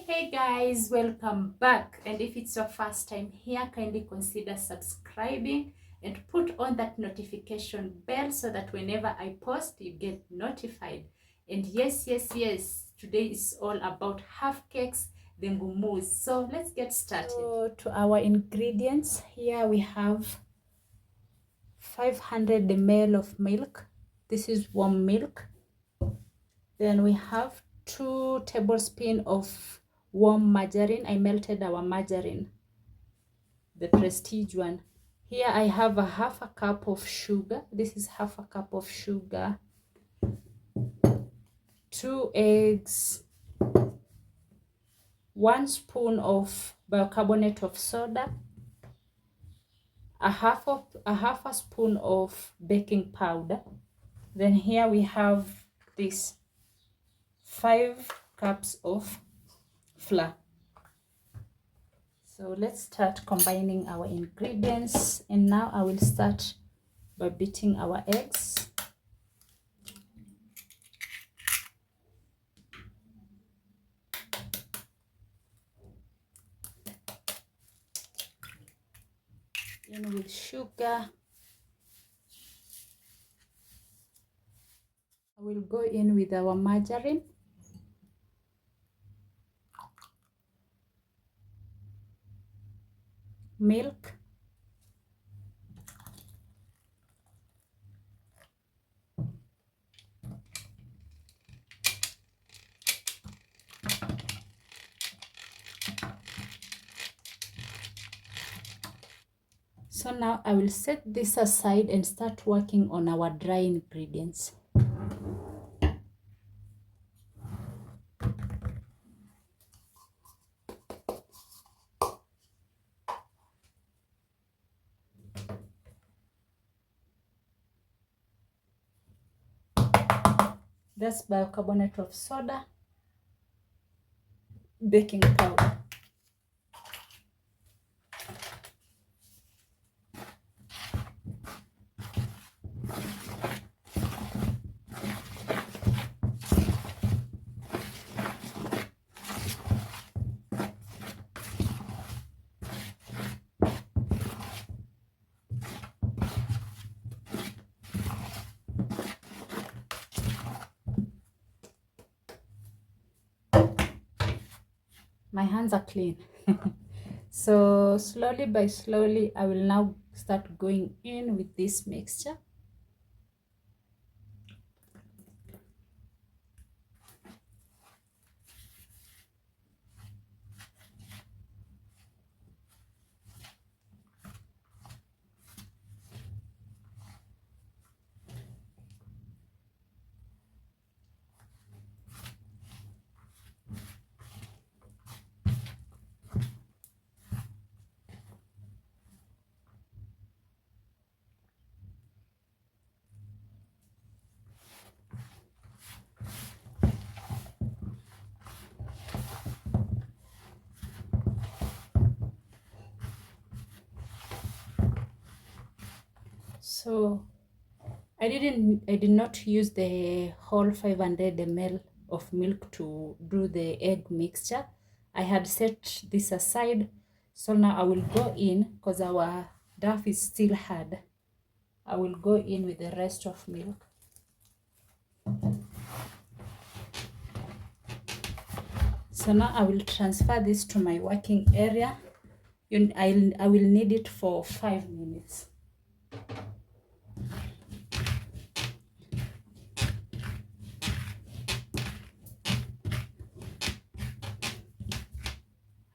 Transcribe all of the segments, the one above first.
Hey guys, welcome back. And if it's your first time here, kindly consider subscribing and put on that notification bell so that whenever I post you get notified. And yes, today is all about half cakes, Dengu mousse. So let's get started. So to our ingredients, here we have 500 ml of milk. This is warm milk. Then we have 2 tablespoons of warm margarine. I melted our margarine, the prestige one. Here I have a half a cup of sugar. This is half a cup of sugar. 2 eggs. 1 spoon of bicarbonate of soda. A half a spoon of baking powder. Then here we have this 5 cups of flour. So let's start combining our ingredients, and now I will start by beating our eggs. In with sugar. I will go in with our margarine. Milk. So now I will set this aside and start working on our dry ingredients. That's bicarbonate of soda, baking powder. My hands are clean. So slowly by slowly, I will now start going in with this mixture. So I did not use the whole 500 ml of milk to do the egg mixture. I had set this aside. So now I will go in, because our dough is still hard. I will go in with the rest of milk. So now I will transfer this to my working area. I will knead it for 5 minutes.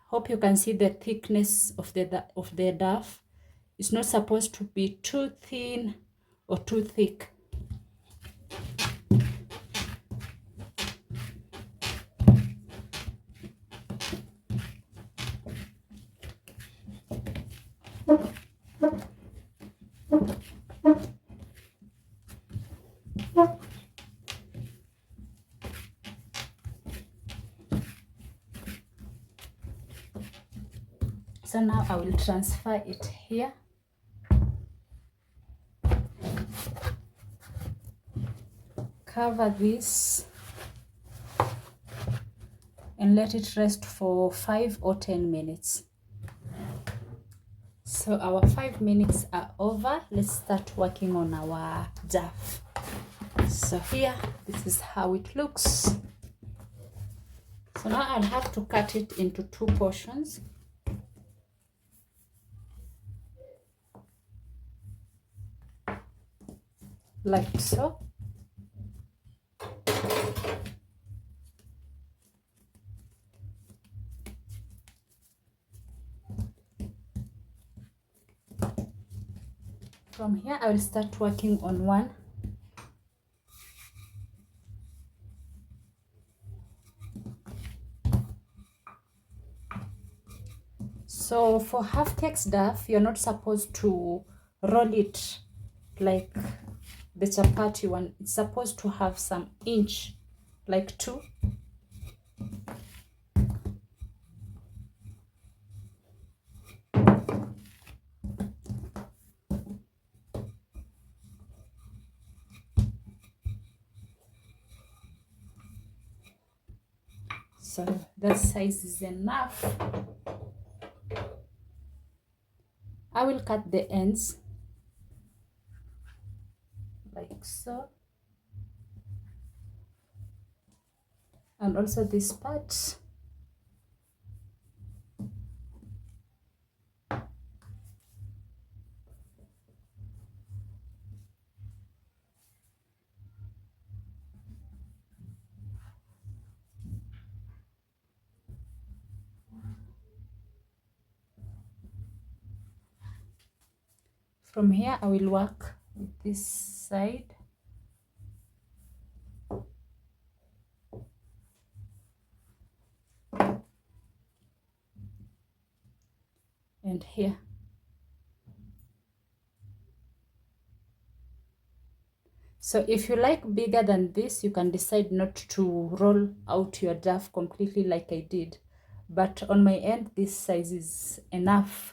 Hope you can see the thickness of the dough. It's not supposed to be too thin or too thick. So now I will transfer it here. Cover this and let it rest for 5 or 10 minutes. So our 5 minutes are over. Let's start working on our duff. So here, this is how it looks. So now I'll have to cut it into 2 portions. Like so. From here, I will start working on one. So for half cakes duff, you're not supposed to roll it like the chapati one. It's supposed to have some inch, like 2. So that size is enough. I will cut the ends like so, and also this part. From here, I will work with this side. And here. So if you like bigger than this, you can decide not to roll out your duff completely like I did. But on my end, this size is enough.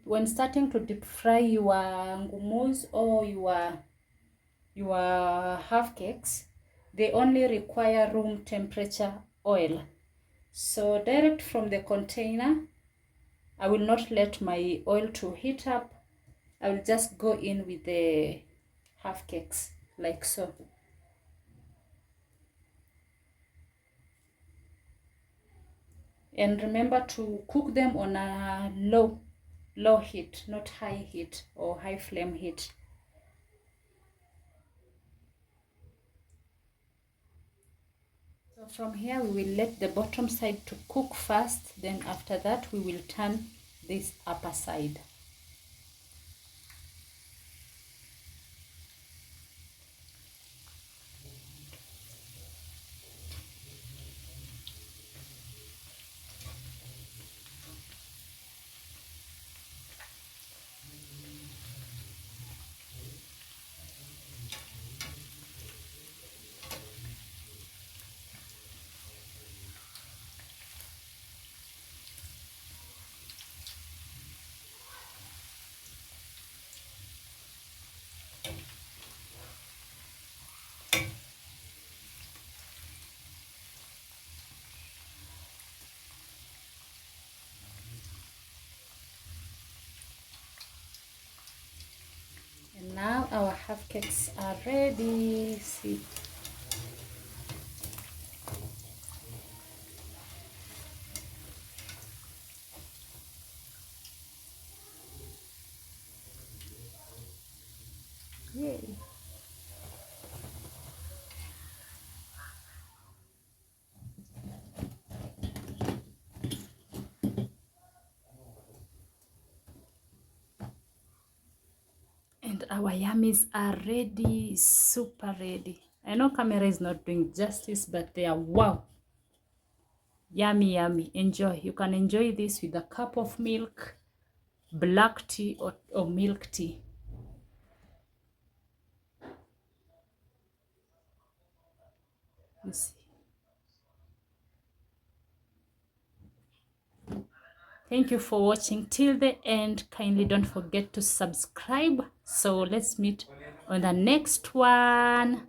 When starting to deep fry your ngumus or your half cakes, they only require room temperature oil. So direct from the container, I will not let my oil to heat up. I will just go in with the half cakes like so. And remember to cook them on a low heat, not high heat or high flame heat. So from here we will let the bottom side to cook first, then after that we will turn this upper side. And now our half cakes are ready. See. Yay. our yummies are ready, super ready. I know camera is not doing justice, but they are wow. Yummy, yummy. Enjoy. You can enjoy this with a cup of milk, black tea or milk tea. You see. Thank you for watching till the end. Kindly don't forget to subscribe. So let's meet on the next one.